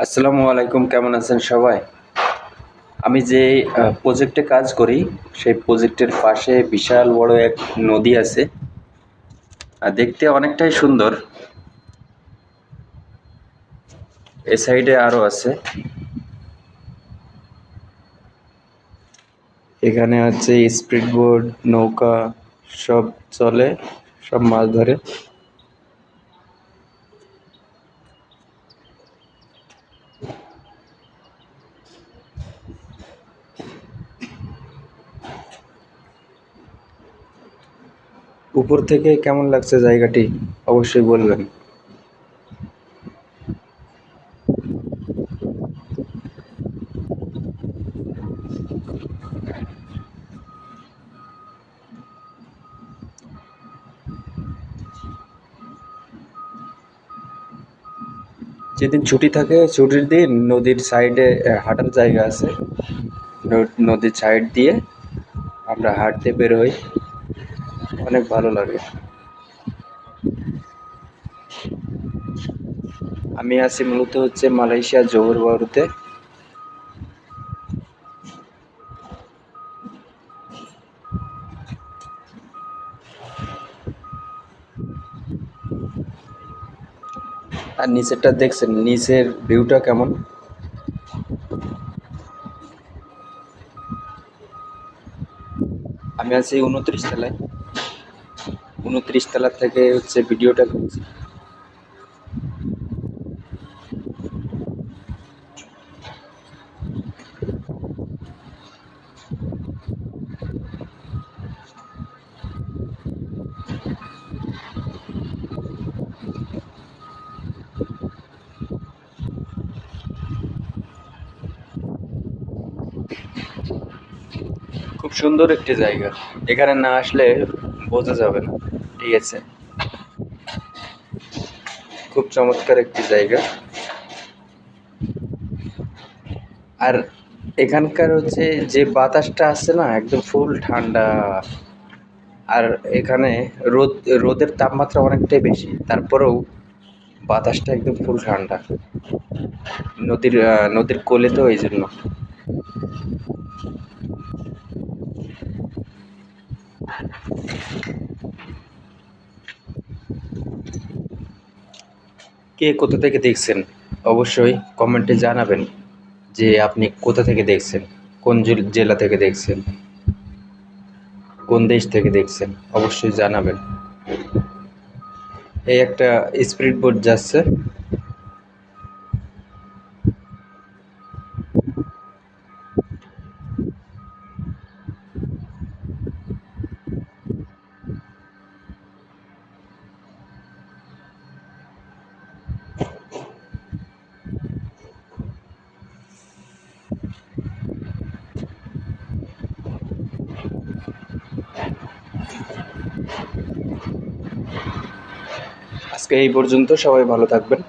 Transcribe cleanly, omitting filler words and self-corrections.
আসসালামু আলাইকুম, কেমন আছেন সবাই? আমি যে প্রজেক্টে কাজ করি সেই প্রজেক্টের পাশে বিশাল বড় এক নদী আছে। দেখতে অনেকটাই সুন্দর। এ সাইডে আরো আছে। এখানে হচ্ছে স্পিড বোট, নৌকা সব চলে, সব মাছ ধরে। উপর থেকে কেমন লাগছে জায়গাটি অবশ্যই বলবেন। যেদিন ছুটি থাকে ছুটির দিন নদীর সাইডে হাঁটার জায়গা আছে। নদীর সাইড দিয়ে আমরা হাঁটতে বের হই, অনেক ভালো লাগে। আমি আছি মূলত হচ্ছে মালয়েশিয়া জোহর বারুতে। আর নিচেরটা দেখছেন, নিচের ভিউটা কেমন? আমি আছি 29 তলায়। 29 তলা থেকে হচ্ছে ভিডিওটা করছি। খুব সুন্দর একটি জায়গা, এখানে না আসলে বোঝা যাবে না। ঠিক আছে, খুব চমৎকার একটি জায়গা। আর এখানকার হচ্ছে যে বাতাসটা আছে না, একদম ফুল ঠান্ডা। আর এখানে রোদ রোদের তাপমাত্রা অনেকটাই বেশি, তারপরেও বাতাসটা একদম ফুল ঠান্ডা। নদীর কোলে তো এই জন্য। কে কোথা থেকে দেখছেন অবশ্যই কমেন্টে জানাবেন যে আপনি কোথা থেকে দেখছেন, কোন জেলা থেকে দেখছেন, কোন দেশ থেকে দেখছেন, অবশ্যই জানাবেন। এই একটা স্পিড বোট যাচ্ছে। আজকে এই পর্যন্ত, সবাই ভালো থাকবেন।